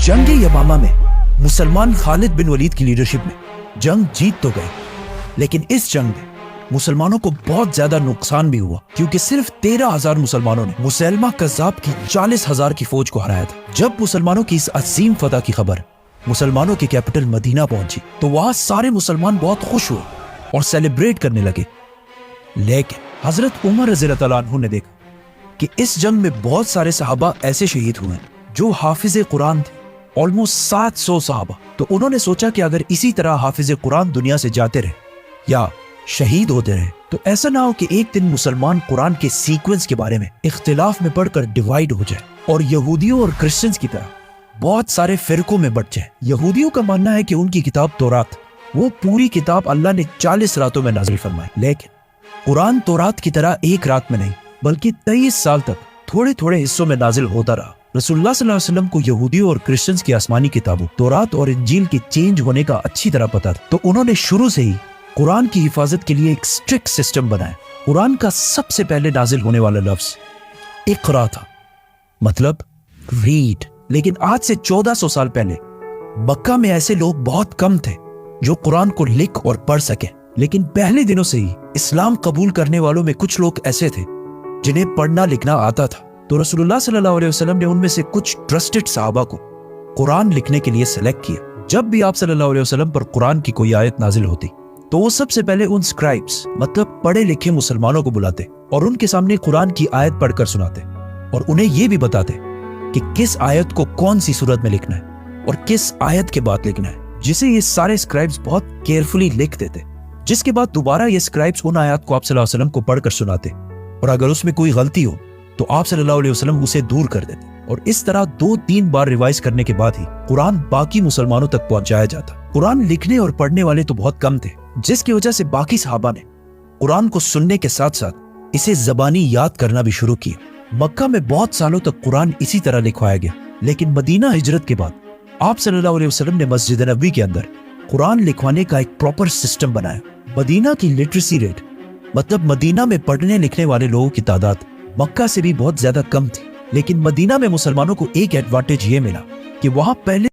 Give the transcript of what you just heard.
जंग यमामा में मुसलमान खालिद बिन वलीद की लीडरशिप में जंग जीत तो गए, लेकिन इस जंग में मुसलमानों को बहुत ज्यादा नुकसान भी हुआ, क्योंकि सिर्फ 13,000 मुसलमानों ने मुसैलमा कज़्ज़ाब की 40,000 की फौज को हराया था। जब मुसलमानों की इस अजीम फतह की खबर मुसलमानों की कैपिटल मदीना पहुंची तो वहां सारे मुसलमान बहुत खुश हुए और सेलिब्रेट करने लगे। लेकिन हजरत उमर रज़ियल्लाहु अन्हु ने देखा कि इस जंग में बहुत सारे सहाबा ऐसे शहीद हुए जो हाफिज कुरान थे, ऑलमोस्ट 700 सहाबा। तो उन्होंने सोचा कि अगर इसी तरह हाफिज कुरान दुनिया से जाते रहे या शहीद होते रहे तो ऐसा ना हो कि एक दिन मुसलमान कुरान के सीक्वेंस के बारे में इख्तिलाफ में पढ़कर डिवाइड हो जाए और यहूदियों और क्रिश्चियंस की तरह बहुत सारे फिरकों में बट जाए। यहूदियों का मानना है कि उनकी किताब तौरात, वो पूरी किताब अल्लाह ने 40 रातों में नाज़िल फरमाई, लेकिन कुरान तौरात की तरह एक रात में नहीं बल्कि 23 साल तक थोड़े थोड़े हिस्सों में नाजिल होता रहा। रसूलुल्लाह सल्लल्लाहु अलैहि वसल्लम को यहूदियों और क्रिश्चियंस की आसमानी किताबों तौरात और इंजील के चेंज होने का अच्छी तरह पता था, तो उन्होंने शुरू से ही कुरान की हिफाजत के लिए एक स्ट्रिक्ट सिस्टम बनाया। कुरान का सबसे पहले नाजिल होने वाला लफ्ज इक़रा था, मतलब रीड। लेकिन आज से 1400 साल पहले मक्का में ऐसे लोग बहुत कम थे जो कुरान को लिख और पढ़ सके। लेकिन पहले दिनों से ही इस्लाम कबूल करने वालों में कुछ लोग ऐसे थे जिन्हें पढ़ना लिखना आता था। तो रसूलुल्लाह सल्लल्लाहु अलैहि वसल्लम ने उनमें से कुछ ट्रस्टेड सहाबा को कुरान लिखने के लिए सेलेक्ट किया। जब भी आप सल्लल्लाहु अलैहि वसल्लम पर कुरान की कोई आयत नाजिल होती तो वो सबसे पहले उन स्क्राइब्स, मतलब पढ़े लिखे मुसलमानों को बुलाते और उनके सामने कुरान की आयत पढ़कर सुनाते और उन्हें ये भी बताते कि किस आयत को कौन सी सूरत में लिखना है और किस आयत के बाद लिखना है, जिसे ये सारे स्क्राइब्स बहुत केयरफुली लिख देते, जिसके बाद दोबारा ये स्क्राइब्स उन आयत को आप सल्लल्लाहु अलैहि वसल्लम को पढ़कर सुनाते और अगर उसमें कोई गलती हो तो आप सल्लल्लाहु अलैहि वसल्लम उसे दूर कर देते और इस तरह 2-3 बार रिवाइज करने के बाद ही कुरान बाकी मुसलमानों तक पहुंचाया जाता। कुरान लिखने और पढ़ने वाले तो बहुत कम थे, जिसकी वजह से बाकी सहाबा ने कुरान को सुनने के साथ साथ इसे ज़बानी याद करना भी शुरू किया। मक्का में बहुत सालों तक कुरान इसी तरह लिखवाया गया, लेकिन मदीना हिजरत के बाद आप सल्लल्लाहु अलैहि वसल्लम ने मस्जिद नबवी के अंदर कुरान लिखवाने का एक प्रॉपर सिस्टम बनाया। मदीना की लिटरेसी रेट, मतलब मदीना में पढ़ने लिखने वाले लोगों की तादाद मक्का से भी बहुत ज्यादा कम थी, लेकिन मदीना में मुसलमानों को एक एडवांटेज ये मिला कि वहां पहले